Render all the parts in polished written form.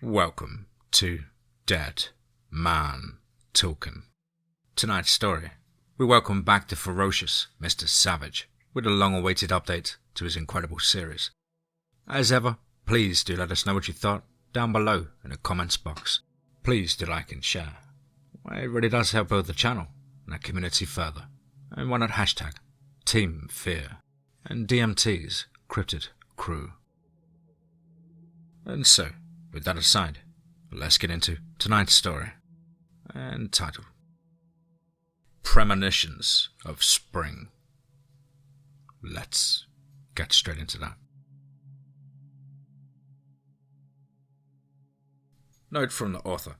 Welcome to Dead Man Talking. Tonight's story, we welcome back the ferocious Mr. Savage with a long-awaited update to his incredible series. As ever, please do let us know what you thought down below in the comments box. Please do like and share. It really does help build the channel and our community further. And why not hashtag TeamFEAR and DMT's Cryptid crew. And so, with that aside, let's get into tonight's story, entitled Premonitions of Spring. Let's get straight into that. Note from the author.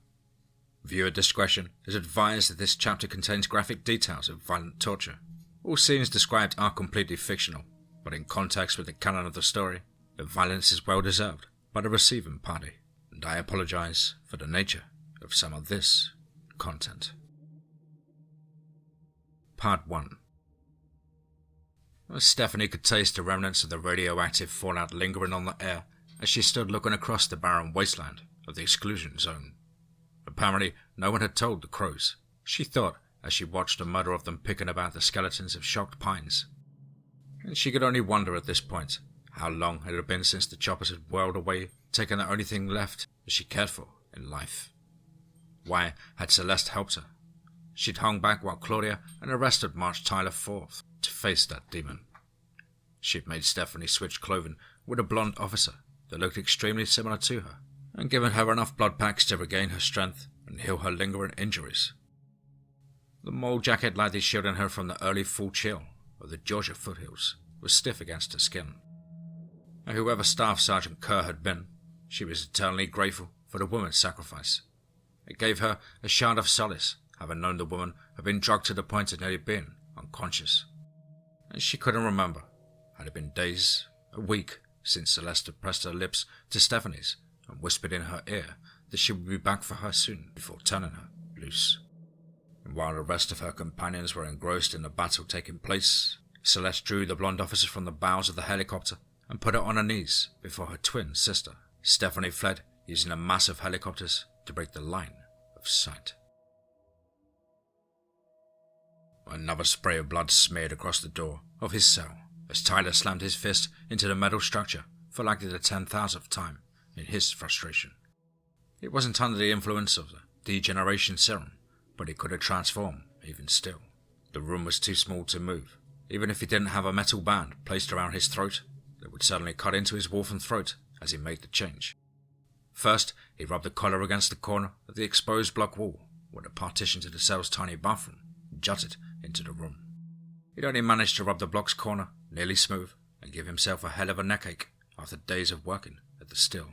Viewer discretion is advised that this chapter contains graphic details of violent torture. All scenes described are completely fictional, but in context with the canon of the story, the violence is well deserved by the receiving party, and I apologize for the nature of some of this content. Part 1. Stephanie could taste the remnants of the radioactive fallout lingering on the air as she stood looking across the barren wasteland of the exclusion zone. Apparently, no one had told the crows, she thought as she watched a mutter of them picking about the skeletons of shocked pines. And she could only wonder at this point how long it had been since the choppers had whirled away, taking the only thing left that she cared for in life. Why had Celeste helped her? She'd hung back while Claudia and the rest had marched Tyler forth to face that demon. She'd made Stephanie switch clothing with a blonde officer that looked extremely similar to her, and given her enough blood packs to regain her strength and heal her lingering injuries. The mole jacket lightly shielding her from the early fall chill of the Georgia foothills was stiff against her skin. And whoever Staff Sergeant Kerr had been, she was eternally grateful for the woman's sacrifice. It gave her a shard of solace, having known the woman had been drugged to the point of nearly being unconscious. And she couldn't remember. Had it been days, a week, since Celeste had pressed her lips to Stephanie's and whispered in her ear that she would be back for her soon before turning her loose. And while the rest of her companions were engrossed in the battle taking place, Celeste drew the blonde officer from the bows of the helicopter and put her on her knees before her twin sister. Stephanie fled using the massive helicopters to break the line of sight. Another spray of blood smeared across the door of his cell as Tyler slammed his fist into the metal structure for likely the 10,000th time in his frustration. It wasn't under the influence of the degeneration serum, but he could have transformed even still. The room was too small to move. Even if he didn't have a metal band placed around his throat, that would suddenly cut into his wolfen throat as he made the change. First, he rubbed the collar against the corner of the exposed block wall, where the partition to the cell's tiny bathroom jutted into the room. He'd only managed to rub the block's corner nearly smooth and give himself a hell of a neckache after days of working at the still.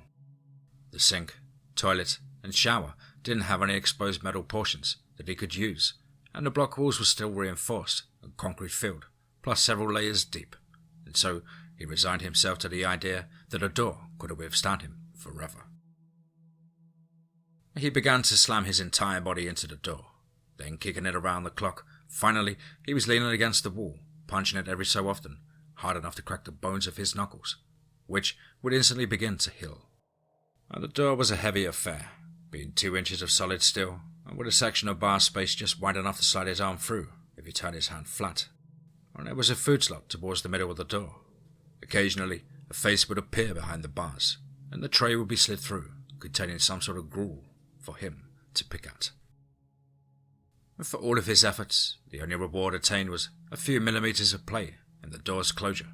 The sink, toilet, and shower didn't have any exposed metal portions that he could use, and the block walls were still reinforced and concrete filled, plus several layers deep, and so he resigned himself to the idea that a door could withstand him forever. He began to slam his entire body into the door, then kicking it around the clock. Finally, he was leaning against the wall, punching it every so often, hard enough to crack the bones of his knuckles, which would instantly begin to heal. And the door was a heavy affair, being 2 inches of solid steel, and with a section of bar space just wide enough to slide his arm through if he turned his hand flat. And there was a food slot towards the middle of the door. Occasionally, a face would appear behind the bars, and the tray would be slid through, containing some sort of gruel for him to pick at. And for all of his efforts, the only reward attained was a few millimeters of play in the door's closure,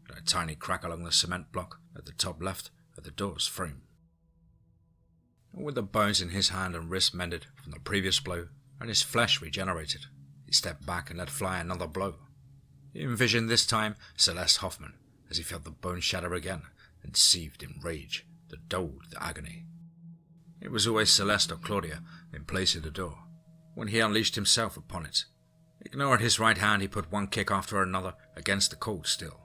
and a tiny crack along the cement block at the top left of the door's frame. And with the bones in his hand and wrist mended from the previous blow, and his flesh regenerated, he stepped back and let fly another blow. He envisioned this time Celeste Hoffman, as he felt the bone shatter again and seethed in rage that dulled the agony. It was always Celeste or Claudia in place of the door, when he unleashed himself upon it. Ignoring his right hand, he put one kick after another against the cold steel,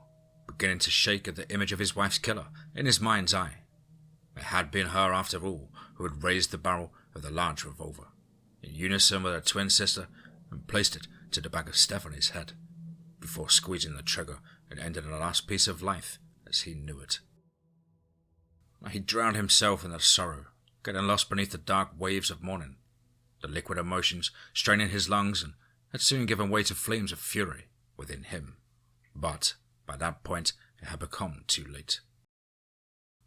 beginning to shake at the image of his wife's killer in his mind's eye. It had been her, after all, who had raised the barrel of the large revolver, in unison with her twin sister, and placed it to the back of Stephanie's head, before squeezing the trigger and ending the last piece of life as he knew it. He drowned himself in the sorrow getting lost beneath the dark waves of morning. The liquid emotions straining his lungs and had soon given way to flames of fury within him. But by that point it had become too late.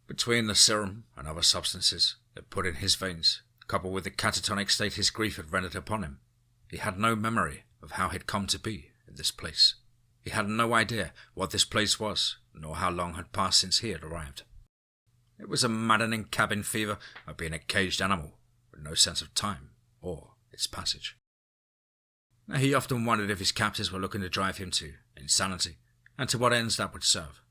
Between the serum and other substances that put in his veins, coupled with the catatonic state his grief had rendered upon him, he had no memory of how he'd come to be in this place. He had no idea what this place was, nor how long had passed since he had arrived. It was a maddening cabin fever of being a caged animal with no sense of time or its passage. Now, he often wondered if his captors were looking to drive him to insanity, and to what ends that would serve.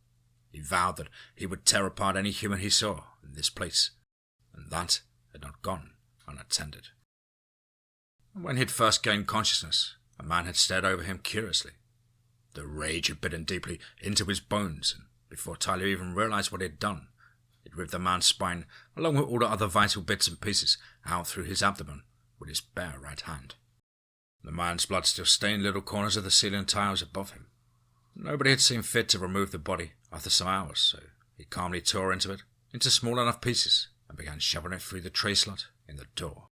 He vowed that he would tear apart any human he saw in this place, and that had not gone unattended. When he'd first gained consciousness, a man had stared over him curiously. The rage had bitten deeply into his bones, and before Tyler even realized what he had done, he'd ripped the man's spine, along with all the other vital bits and pieces, out through his abdomen with his bare right hand. The man's blood still stained little corners of the ceiling tiles above him. Nobody had seen fit to remove the body after some hours, so he calmly tore into small enough pieces, and began shoving it through the tray slot in the door.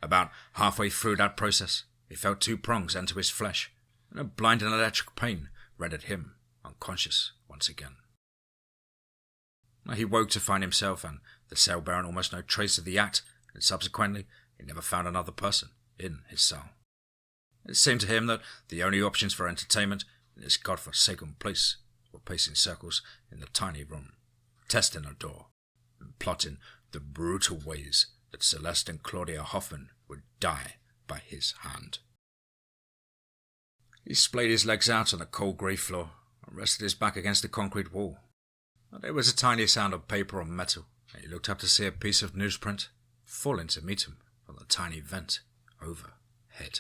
About halfway through that process, he felt 2 prongs enter his flesh, and a blinding electric pain rendered him unconscious once again. He woke to find himself and the cell bearing almost no trace of the act, and subsequently he never found another person in his cell. It seemed to him that the only options for entertainment in this godforsaken place were pacing circles in the tiny room, testing a door, and plotting the brutal ways that Celeste and Claudia Hoffman would die by his hand. He splayed his legs out on the cold grey floor and rested his back against the concrete wall. There was a tiny sound of paper on metal, and he looked up to see a piece of newsprint falling to meet him from the tiny vent overhead.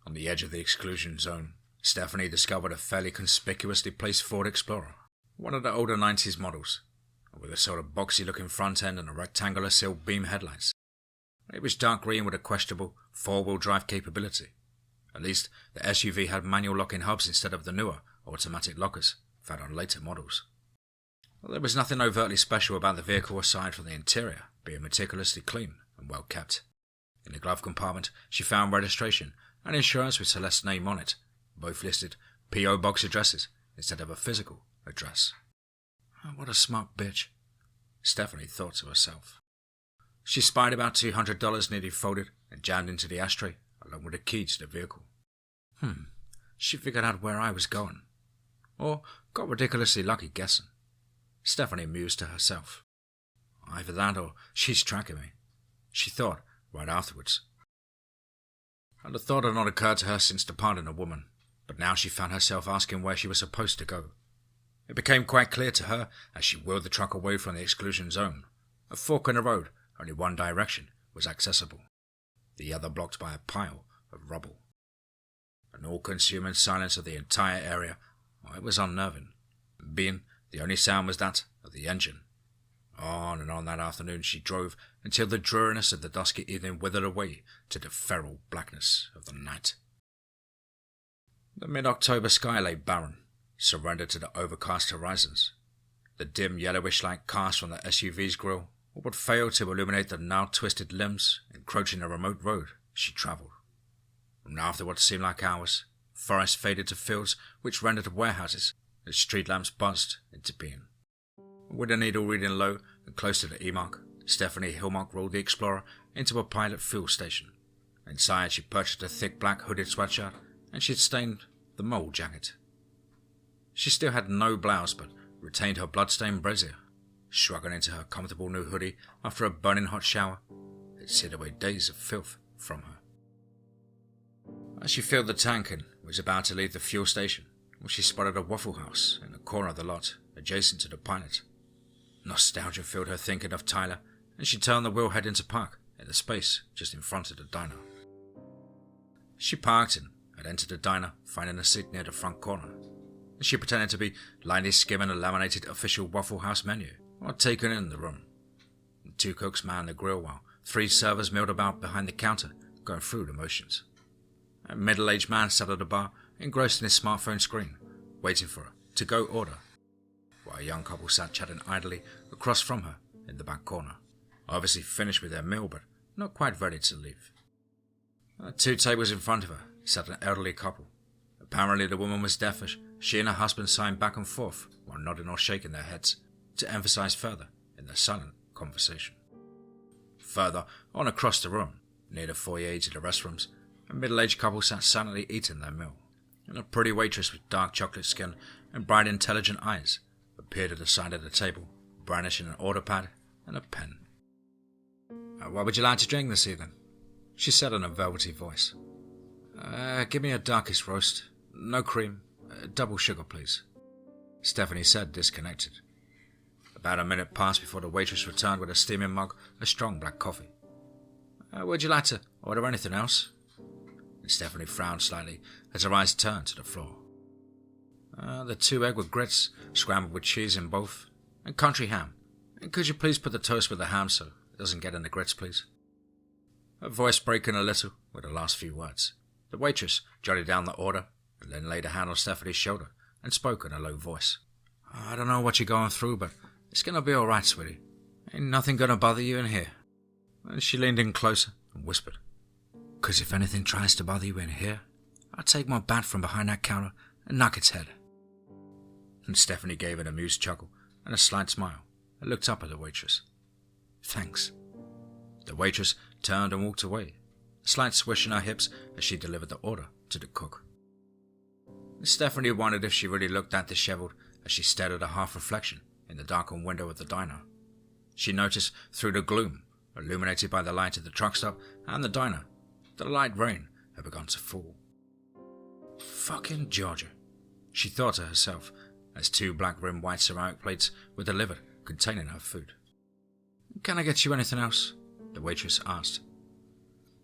On the edge of the exclusion zone, Stephanie discovered a fairly conspicuously placed Ford Explorer, one of the older 90s models, with a sort of boxy-looking front end and a rectangular sealed beam headlights. It was dark green with a questionable 4-wheel drive capability. At least, the SUV had manual locking hubs instead of the newer automatic lockers found on later models. There was nothing overtly special about the vehicle aside from the interior being meticulously clean and well kept. In the glove compartment, she found registration and insurance with Celeste's name on it, both listed P.O. Box addresses instead of a physical address. What a smart bitch, Stephanie thought to herself. She spied about $200 neatly folded and jammed into the ashtray, along with the key to the vehicle. She figured out where I was going. Or got ridiculously lucky guessing. Stephanie mused to herself. Either that or she's tracking me, she thought right afterwards. And the thought had not occurred to her since departing a woman, but now she found herself asking where she was supposed to go. It became quite clear to her as she wheeled the truck away from the exclusion zone. A fork in the road, only one direction, was accessible, the other blocked by a pile of rubble. An all-consuming silence of the entire area, it was unnerving, being the only sound was that of the engine. On and on that afternoon she drove until the dreariness of the dusky evening withered away to the feral blackness of the night. The mid-October sky lay barren, surrendered to the overcast horizons. The dim yellowish light cast from the SUV's grille would fail to illuminate the now twisted limbs encroaching the remote road she travelled. And after what seemed like hours, forest faded to fields which rendered warehouses as street lamps buzzed into being. With the needle reading low and close to the E-mark, Stephanie Hillmark rolled the Explorer into a pilot fuel station. Inside she purchased a thick black hooded sweatshirt and she had stained the mole jacket. She still had no blouse but retained her blood-stained brassiere, shrugging into her comfortable new hoodie after a burning hot shower. It seared away days of filth from her. As she filled the tank and was about to leave the fuel station, she spotted a Waffle House in the corner of the lot adjacent to the pilot. Nostalgia filled her thinking of Tyler, and she turned the wheel head into park in the space just in front of the diner. She parked and had entered the diner, finding a seat near the front corner. She pretended to be lightly skimming a laminated official Waffle House menu while taking in the room. 2 cooks manned the grill while 3 servers milled about behind the counter, going through the motions. A middle-aged man sat at the bar, engrossed in his smartphone screen, waiting for a to-go order. while a young couple sat chatting idly across from her in the back corner, obviously finished with their meal but not quite ready to leave. 2 tables in front of her sat an elderly couple. Apparently the woman was deaf as she and her husband signed back and forth while nodding or shaking their heads to emphasize further in their silent conversation. Further on across the room, near the foyer to the restrooms, a middle-aged couple sat silently eating their meal, and a pretty waitress with dark chocolate skin and bright intelligent eyes appeared at the side of the table, brandishing an order pad and a pen. "What would you like to drink this evening?" she said in a velvety voice. Give me a darkest roast, no cream, double sugar please," Stephanie said, disconnected. About a minute passed before the waitress returned with a steaming mug of strong black coffee. "Would you like to order anything else?" And Stephanie frowned slightly as her eyes turned to the floor. "The 2 egg with grits, scrambled with cheese in both, and country ham. And could you please put the toast with the ham so it doesn't get in the grits, please?" Her voice breaking a little with the last few words, the waitress jotted down the order and then laid a hand on Stephanie's shoulder and spoke in a low voice. "I don't know what you're going through, but it's going to be all right, sweetie. Ain't nothing going to bother you in here." And she leaned in closer and whispered, "'Cause if anything tries to bother you in here, I'll take my bat from behind that counter and knock its head." And Stephanie gave an amused chuckle and a slight smile and looked up at the waitress. "Thanks." The waitress turned and walked away, a slight swish in her hips as she delivered the order to the cook. Stephanie wondered if she really looked that disheveled as she stared at a half-reflection in the darkened window of the diner. She noticed through the gloom, illuminated by the light of the truck stop and the diner, that a light rain had begun to fall. "Fucking Georgia," she thought to herself as 2 black-rimmed white ceramic plates were delivered containing her food. "Can I get you anything else?" the waitress asked.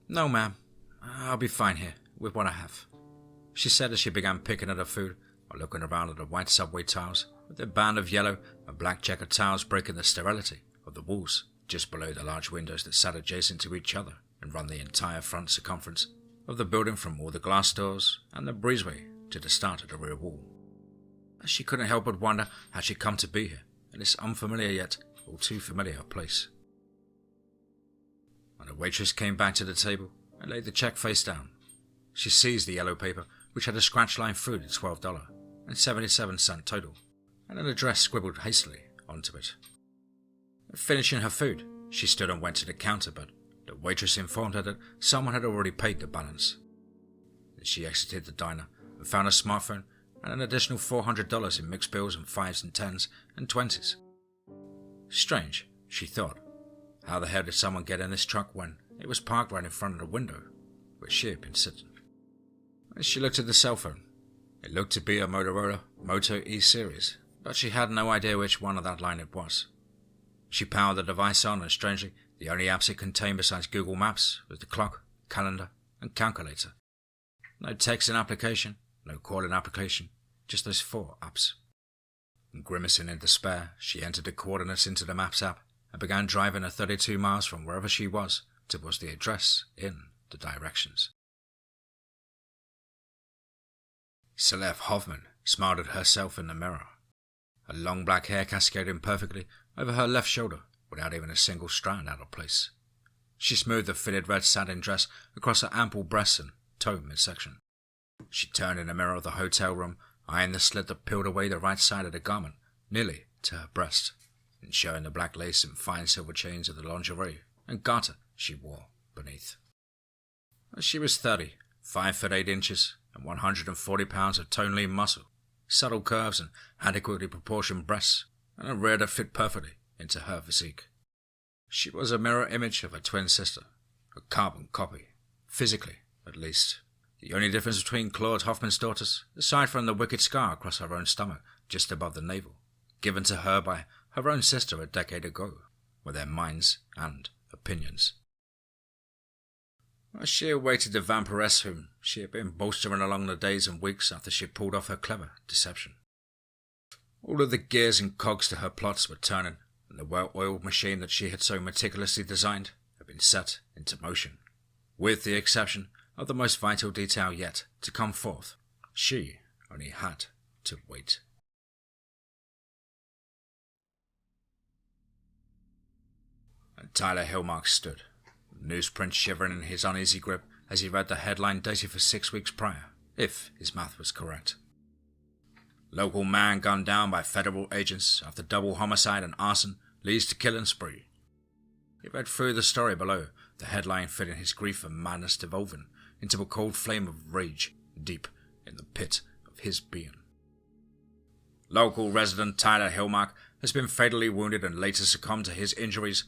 "No, ma'am. I'll be fine here with what I have," she said as she began picking at her food while looking around at the white subway tiles with their band of yellow and black checkered tiles breaking the sterility of the walls just below the large windows that sat adjacent to each other and run the entire front circumference of the building from all the glass doors and the breezeway to the start of the rear wall. She couldn't help but wonder how she'd come to be here in this unfamiliar yet all too familiar place. When the waitress came back to the table and laid the check face down, she seized the yellow paper which had a scratch line through the $12.77 total and an address scribbled hastily onto it. Finishing her food, she stood and went to the counter, but the waitress informed her that someone had already paid the balance. She exited the diner and found a smartphone and an additional $400 in mixed bills and 5s and 10s and 20s. Strange, she thought. How the hell did someone get in this truck when it was parked right in front of the window where she had been sitting? As she looked at the cell phone, it looked to be a Motorola Moto E series, but she had no idea which one of that line it was. She powered the device on, and strangely, the only apps it contained besides Google Maps was the clock, calendar, and calculator. No texting application, no calling application, just those 4 apps. And grimacing in despair, she entered the coordinates into the Maps app and began driving her 32 miles from wherever she was towards the address in the directions. Scalf Hoffman smiled at herself in the mirror. Her long black hair cascading perfectly over her left shoulder without even a single strand out of place. She smoothed the fitted red satin dress across her ample breasts and toe midsection. She turned in the mirror of the hotel room, eyeing the slit that peeled away the right side of the garment, nearly to her breast, and showing the black lace and fine silver chains of the lingerie and garter she wore beneath. She was 30, 5 foot 8 inches, and 140 pounds of toned lean muscle, subtle curves and adequately proportioned breasts, and a rear that fit perfectly into her physique. She was a mirror image of her twin sister, a carbon copy, physically, at least. The only difference between Claude Hoffman's daughters, aside from the wicked scar across her own stomach just above the navel, given to her by her own sister a decade ago, were their minds and opinions. As she awaited the vampiress whom she had been bolstering along the days and weeks after she had pulled off her clever deception. All of the gears and cogs to her plots were turning, and the well-oiled machine that she had so meticulously designed had been set into motion. With the exception of the most vital detail yet to come forth, she only had to wait. Tyler Hillmark stood, newsprint shivering in his uneasy grip as he read the headline dated for 6 weeks prior, if his math was correct. Local man gunned down by federal agents after double homicide and arson leads to killing spree. He read through the story below, the headline fitting his grief and madness devolving into a cold flame of rage deep in the pit of his being. Local resident Tyler Hillmark has been fatally wounded and later succumbed to his injuries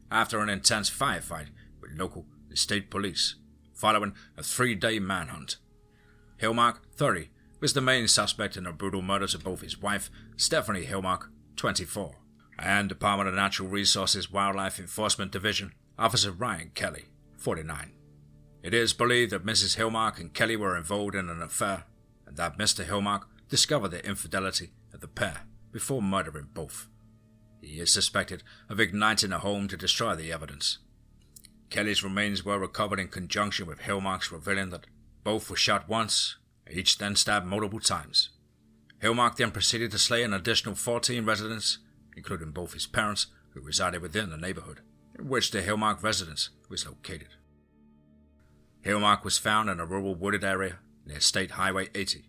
after an intense firefight with local and state police, following a 3-day manhunt. Hillmark, 30, was the main suspect in the brutal murders of both his wife, Stephanie Hillmark, 24, and Department of Natural Resources Wildlife Enforcement Division Officer Ryan Kelly, 49. It is believed that Mrs. Hillmark and Kelly were involved in an affair, and that Mr. Hillmark discovered the infidelity of the pair before murdering both. He is suspected of igniting the home to destroy the evidence. Kelly's remains were recovered in conjunction with Hillmark's, revealing that both were shot once, each then stabbed multiple times. Hillmark then proceeded to slay an additional 14 residents, including both his parents, who resided within the neighborhood in which the Hillmark residence was located. Hillmark was found in a rural wooded area near State Highway 80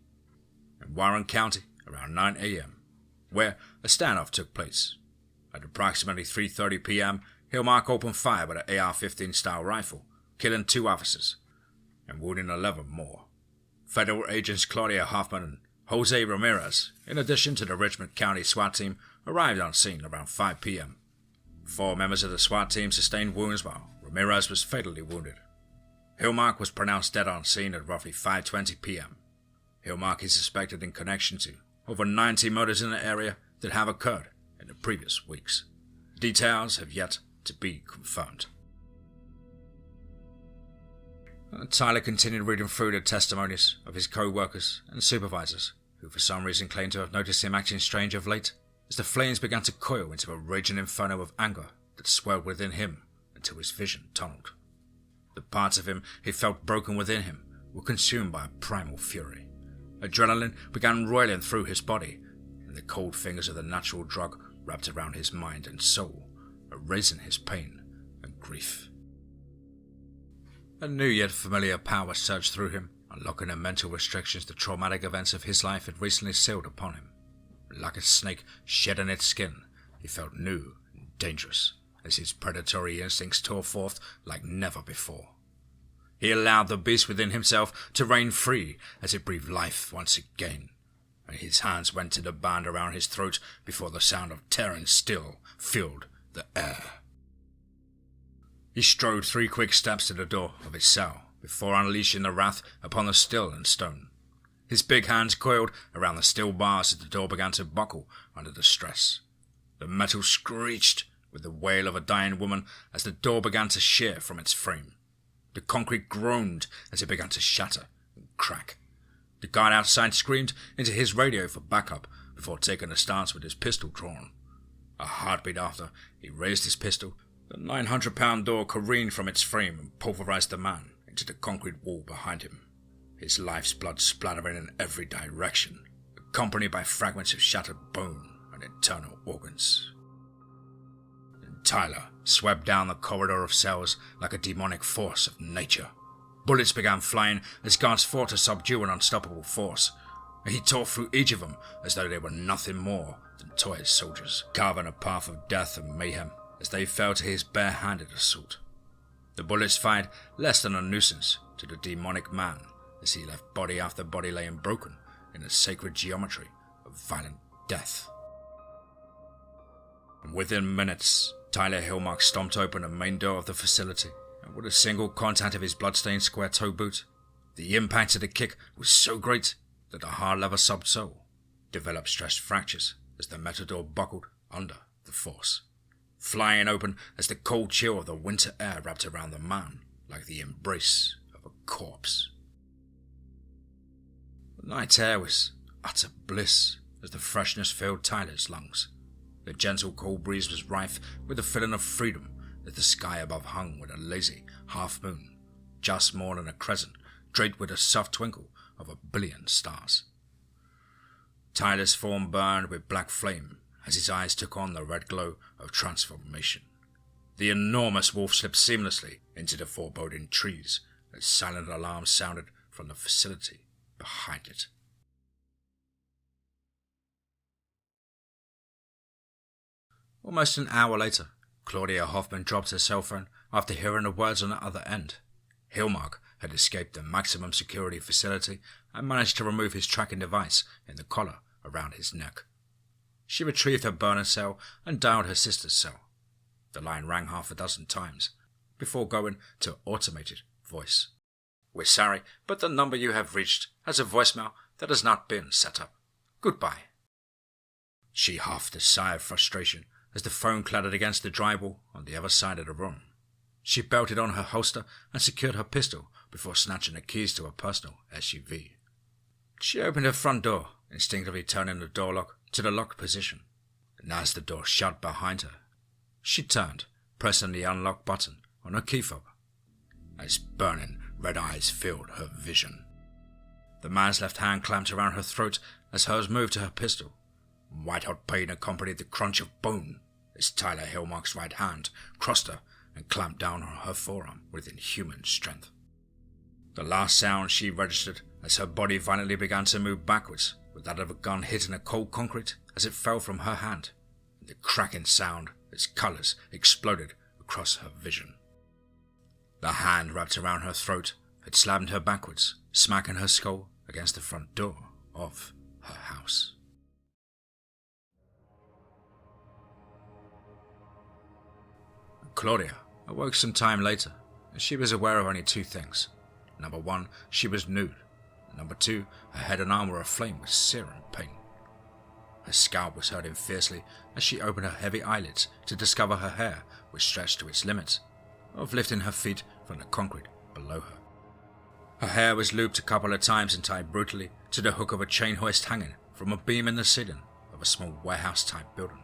in Warren County around 9 a.m., where a standoff took place. At approximately 3:30 p.m., Hillmark opened fire with an AR-15 style rifle, killing 2 officers and wounding 11 more. Federal agents Claudia Hoffman and Jose Ramirez, in addition to the Richmond County SWAT team, arrived on scene around 5 p.m. 4 members of the SWAT team sustained wounds while Ramirez was fatally wounded. Hillmark was pronounced dead on scene at roughly 5:20 p.m. Hillmark is suspected in connection to over 90 murders in the area that have occurred in the previous weeks. Details have yet to be confirmed. Tyler continued reading through the testimonies of his co-workers and supervisors, who for some reason claimed to have noticed him acting strange of late, as the flames began to coil into a raging inferno of anger that swelled within him until his vision tunneled. The parts of him he felt broken within him were consumed by a primal fury. Adrenaline began roiling through his body, and the cold fingers of the natural drug wrapped around his mind and soul, erasing his pain and grief. A new yet familiar power surged through him, unlocking the mental restrictions the traumatic events of his life had recently sealed upon him. Like a snake shedding its skin, he felt new and dangerous as his predatory instincts tore forth like never before. He allowed the beast within himself to reign free as it breathed life once again, and his hands went to the band around his throat before the sound of tearing steel filled the air. He strode 3 quick steps to the door of his cell before unleashing the wrath upon the steel and stone. His big hands coiled around the steel bars as the door began to buckle under the stress. The metal screeched with the wail of a dying woman as the door began to shear from its frame. The concrete groaned as it began to shatter and crack. The guard outside screamed into his radio for backup before taking a stance with his pistol drawn. A heartbeat after, he raised his pistol. The 900-pound door careened from its frame and pulverized the man into the concrete wall behind him, his life's blood splattering in every direction, accompanied by fragments of shattered bone and internal organs. And Tyler swept down the corridor of cells like a demonic force of nature. Bullets began flying as guards fought to subdue an unstoppable force. He tore through each of them as though they were nothing more than toy soldiers, carving a path of death and mayhem as they fell to his bare-handed assault. The bullets fired less than a nuisance to the demonic man as he left body after body laying broken in the sacred geometry of violent death. And within minutes, Tyler Hillmark stomped open the main door of the facility, and with a single contact of his blood-stained square toe boot, the impact of the kick was so great that the hard leather subsole developed stress fractures as the metal door buckled under the force, flying open as the cold chill of the winter air wrapped around the man like the embrace of a corpse. The night air was utter bliss as the freshness filled Tyler's lungs. The gentle cold breeze was rife with the feeling of freedom as the sky above hung with a lazy half-moon, just more than a crescent, draped with a soft twinkle of 1 billion stars. Tyler's form burned with black flame as his eyes took on the red glow of transformation. The enormous wolf slipped seamlessly into the foreboding trees as silent alarms sounded from the facility behind it. Almost an hour later, Claudia Hoffman dropped her cell phone after hearing the words on the other end. Hillmark had escaped the maximum security facility and managed to remove his tracking device in the collar around his neck. She retrieved her burner cell and dialed her sister's cell. The line rang half a dozen times before going to automated voice. "We're sorry, but the number you have reached has a voicemail that has not been set up. Goodbye." She huffed a sigh of frustration as the phone clattered against the drywall on the other side of the room. She belted on her holster and secured her pistol before snatching the keys to her personal SUV. She opened her front door, instinctively turning the door lock to the lock position, and as the door shut behind her, she turned, pressing the unlock button on her key fob, as burning red eyes filled her vision. The man's left hand clamped around her throat as hers moved to her pistol. White-hot pain accompanied the crunch of bone as Tyler Hillmark's right hand crossed her and clamped down on her forearm with inhuman strength. The last sound she registered as her body violently began to move backwards, with that of a gun hitting a cold concrete as it fell from her hand, and the cracking sound as colours exploded across her vision. The hand wrapped around her throat had slammed her backwards, smacking her skull against the front door of her house. Claudia awoke some time later, and she was aware of only two things. Number one, she was nude. Number two, her head and arm were aflame with searing pain. Her scalp was hurting fiercely as she opened her heavy eyelids to discover her hair was stretched to its limits of lifting her feet from the concrete below her. Her hair was looped a couple of times and tied brutally to the hook of a chain hoist hanging from a beam in the ceiling of a small warehouse-type building.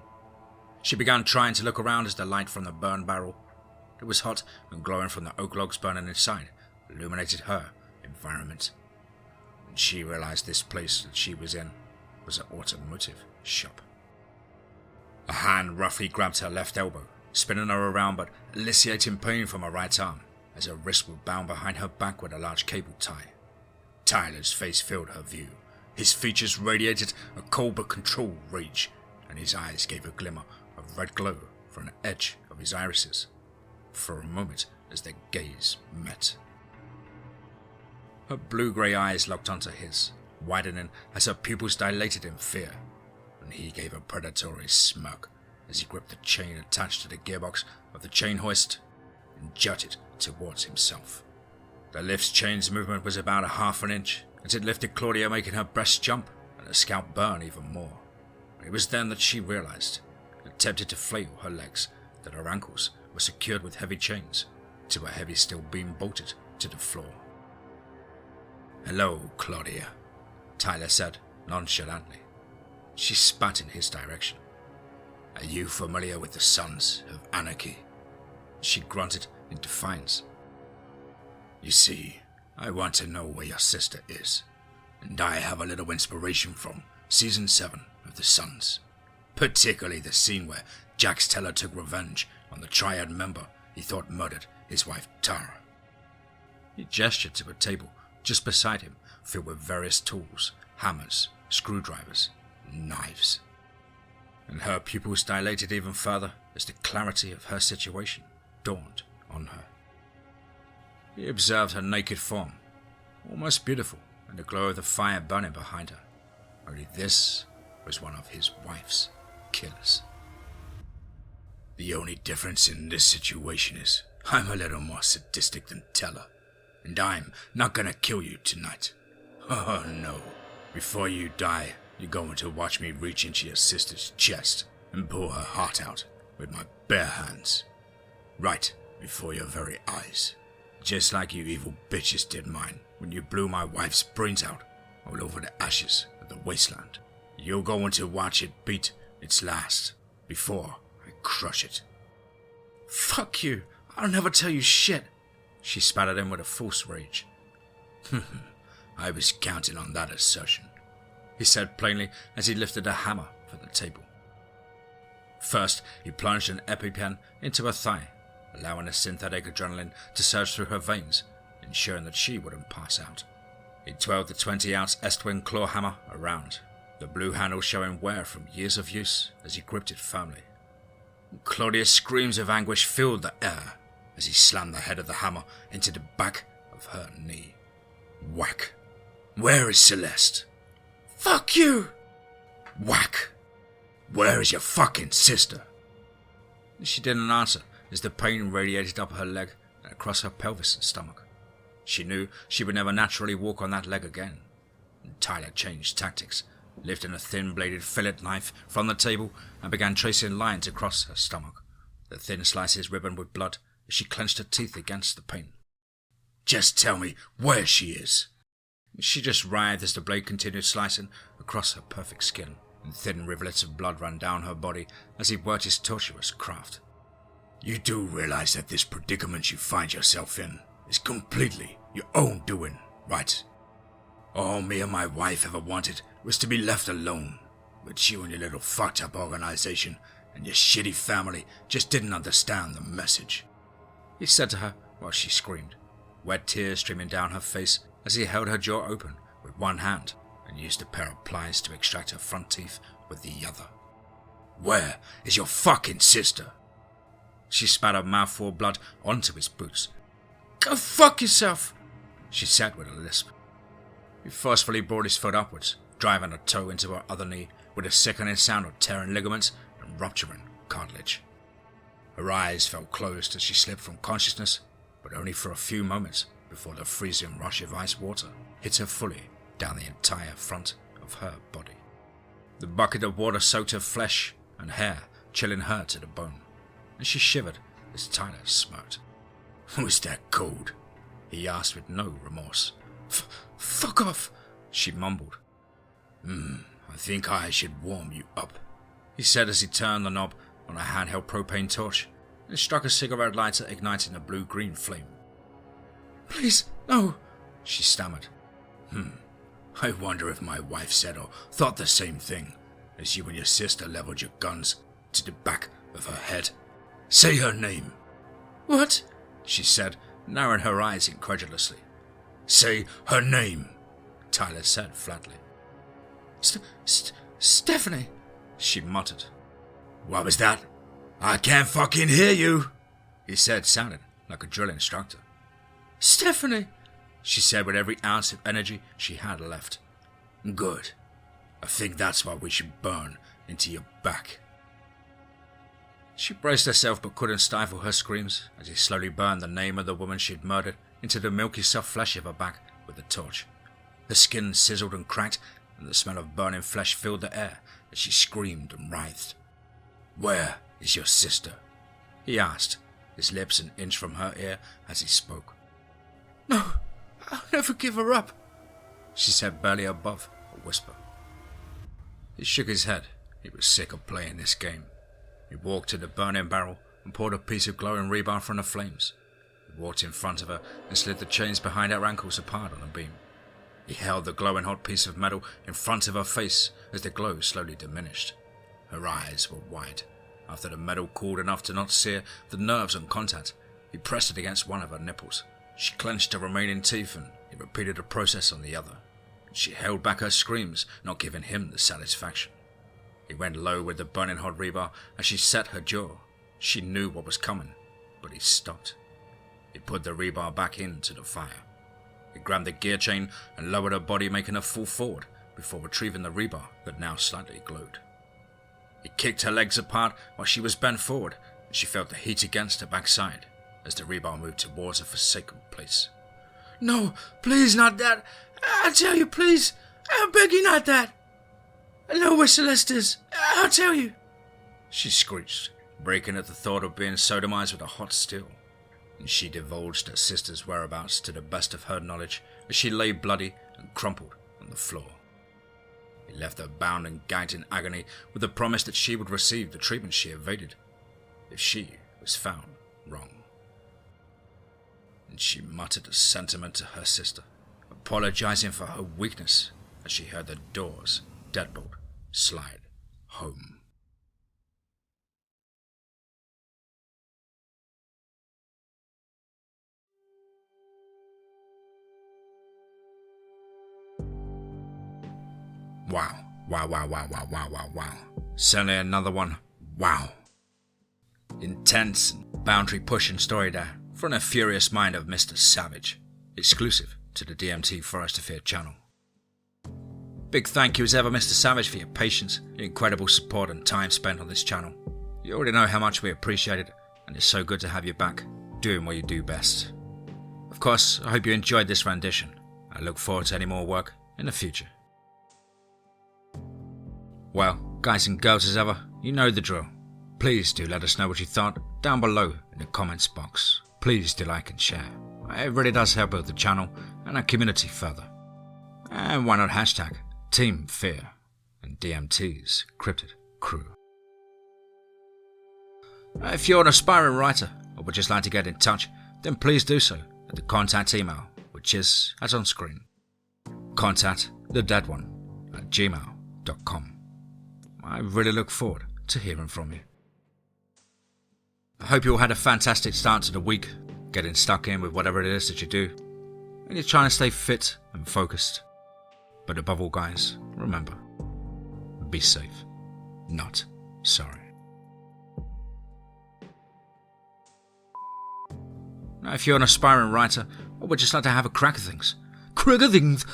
She began trying to look around as the light from the burn barrel, it was hot and glowing from the oak logs burning inside, illuminated her environment. And she realized this place that she was in was an automotive shop. A hand roughly grabbed her left elbow, spinning her around but eliciting pain from her right arm as her wrists were bound behind her back with a large cable tie. Tyler's face filled her view. His features radiated a cold but controlled rage, and his eyes gave a glimmer of red glow from the edge of his irises, for a moment as their gaze met. Her blue-grey eyes locked onto his, widening as her pupils dilated in fear, and he gave a predatory smirk as he gripped the chain attached to the gearbox of the chain hoist and jerked it towards himself. The lift's chain's movement was about a half an inch as it lifted Claudia, making her breast jump and her scalp burn even more. It was then that she realized, attempted to flail her legs, that her ankles were secured with heavy chains to a heavy steel beam bolted to the floor. "Hello, Claudia," Tyler said nonchalantly. She spat in his direction. "Are you familiar with the Sons of Anarchy?" She grunted in defiance. "You see, I want to know where your sister is, and I have a little inspiration from Season 7 of The Sons, particularly the scene where Jax Teller took revenge on the Triad member he thought murdered his wife Tara." He gestured to a table just beside him filled with various tools, hammers, screwdrivers, and knives. And her pupils dilated even further as the clarity of her situation dawned on her. He observed her naked form, almost beautiful, and the glow of the fire burning behind her. Only this was one of his wife's killers. "The only difference in this situation is I'm a little more sadistic than Teller, and I'm not gonna kill you tonight. Oh no. Before you die, you're going to watch me reach into your sister's chest and pull her heart out with my bare hands. Right before your very eyes. Just like you evil bitches did mine when you blew my wife's brains out all over the ashes of the wasteland. You're going to watch it beat its last before I crush it." "Fuck you. I'll never tell you shit," she spat at him with a false rage. "I was counting on that assertion," he said plainly as he lifted a hammer from the table. First, he plunged an EpiPen into her thigh allowing the synthetic adrenaline to surge through her veins, ensuring that she wouldn't pass out. He twirled the 20-ounce Estwing claw hammer around, the blue handle showing wear from years of use as he gripped it firmly. Claudia's screams of anguish filled the air as he slammed the head of the hammer into the back of her knee. Whack. Where is Celeste? Fuck you! Whack. Where is your fucking sister? She didn't answer as the pain radiated up her leg and across her pelvis and stomach. She knew she would never naturally walk on that leg again. And Tyler changed tactics, lifting a thin-bladed fillet knife from the table and began tracing lines across her stomach. The thin slices ribboned with blood as she clenched her teeth against the pain. Just tell me where she is. She just writhed as the blade continued slicing across her perfect skin, and thin rivulets of blood ran down her body as he worked his torturous craft. You do realize that this predicament you find yourself in is completely your own doing, right? All me and my wife ever wanted was to be left alone, but you and your little fucked up organization and your shitty family just didn't understand the message, he said to her while she screamed, wet tears streaming down her face as he held her jaw open with one hand and used a pair of pliers to extract her front teeth with the other. Where is your fucking sister? She spat a mouthful of blood onto his boots. Go fuck yourself, she said with a lisp. He forcefully brought his foot upwards, driving a toe into her other knee with a sickening sound of tearing ligaments and rupturing cartilage. Her eyes felt closed as she slipped from consciousness, but only for a few moments before the freezing rush of ice water hit her fully down the entire front of her body. The bucket of water soaked her flesh and hair, chilling her to the bone, and she shivered as Tyler smirked. Was that cold? He asked with no remorse. Fuck off, she mumbled. I think I should warm you up, he said as he turned the knob on a handheld propane torch and struck a cigarette lighter, igniting a blue-green flame. Please, no, she stammered. I wonder if my wife said or thought the same thing as you and your sister leveled your guns to the back of her head. Say her name. What? She said, narrowing her eyes incredulously. Say her name, Tyler said flatly. Stephanie, she muttered. What was that? I can't fucking hear you, he said, sounding like a drill instructor. Stephanie, she said with every ounce of energy she had left. Good. I think that's what we should burn into your back. She braced herself but couldn't stifle her screams as he slowly burned the name of the woman she'd murdered into the milky soft flesh of her back with the torch. Her skin sizzled and cracked, and the smell of burning flesh filled the air as she screamed and writhed. Where is your sister? He asked, his lips an inch from her ear as he spoke. No, I'll never give her up, she said barely above a whisper. He shook his head. He was sick of playing this game. He walked to the burning barrel and poured a piece of glowing rebar from the flames. He walked in front of her and slid the chains behind her ankles apart on the beam. He held the glowing hot piece of metal in front of her face as the glow slowly diminished. Her eyes were wide. After the metal cooled enough to not sear the nerves on contact, he pressed it against one of her nipples. She clenched her remaining teeth and he repeated the process on the other. She held back her screams, not giving him the satisfaction. He went low with the burning hot rebar as she set her jaw. She knew what was coming, but he stopped. He put the rebar back into the fire. He grabbed the gear chain and lowered her body, making her fall forward before retrieving the rebar that now slightly glowed. He kicked her legs apart while she was bent forward, and she felt the heat against her backside as the rebar moved towards her forsaken place. No, please, not that. I tell you, please. I beg you, not that. I know where Celeste is. I'll tell you, she screeched, breaking at the thought of being sodomized with a hot steel. And she divulged her sister's whereabouts to the best of her knowledge as she lay bloody and crumpled on the floor. He left her bound and gagged in agony with the promise that she would receive the treatment she evaded if she was found wrong. And she muttered a sentiment to her sister, apologizing for her weakness as she heard the doors deadbolt slide home. Wow. Certainly another one. Wow. Intense and boundary pushing story there from the furious mind of Mr. Savage, exclusive to the DMT Forest to Fear channel. Big thank you as ever, Mr. Savage, for your patience, your incredible support and time spent on this channel. You already know how much we appreciate it, and it's so good to have you back, doing what you do best. Of course, I hope you enjoyed this rendition. I look forward to any more work in the future. Well, guys and girls as ever, you know the drill. Please do let us know what you thought down below in the comments box. Please do like and share. It really does help build the channel and our community further. And why not hashtag TeamFEAR and DMT's Cryptid crew. If you're an aspiring writer or would just like to get in touch, then please do so at the contact email, which is as on screen. contactthedeadone@gmail.com. I really look forward to hearing from you. I hope you all had a fantastic start to the week, getting stuck in with whatever it is that you do, and you're trying to stay fit and focused. But above all, guys, remember, be safe, not sorry. Now, if you're an aspiring writer or would just like to have a crack at things, crack at things.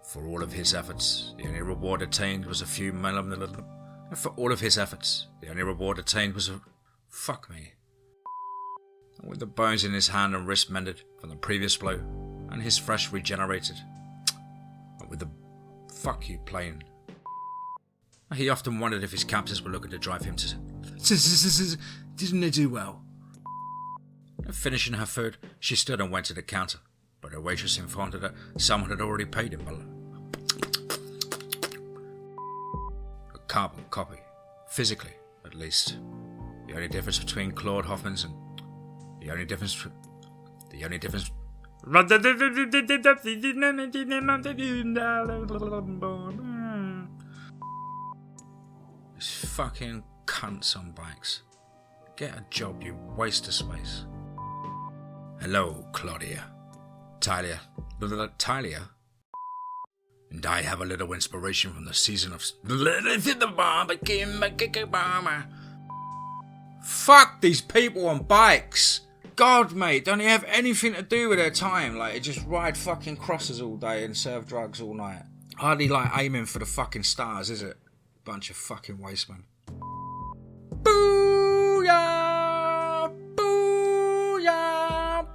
For all of his efforts, the only reward attained was a few For all of his efforts, the only reward attained was a... Fuck me. And with the bones in his hand and wrist mended from the previous blow, and his fresh regenerated, and with the... Fuck you plane. He often wondered if his captors were looking to drive him to... Didn't they do well? Finishing her food, she stood and went to the counter, but her waitress informed her that someone had already paid him below. A carbon copy, physically at least. The only difference between Claude Hoffman's and the only difference. These fucking cunts on bikes. Get a job, you waste of space. Hello, Claudia. Talia. And I have a little inspiration from the season of... Fuck these people on bikes! God, mate, don't they have anything to do with their time? Like, they just ride fucking crosses all day and serve drugs all night. Hardly like aiming for the fucking stars, is it? Bunch of fucking wastemen. Booyah! Booyah!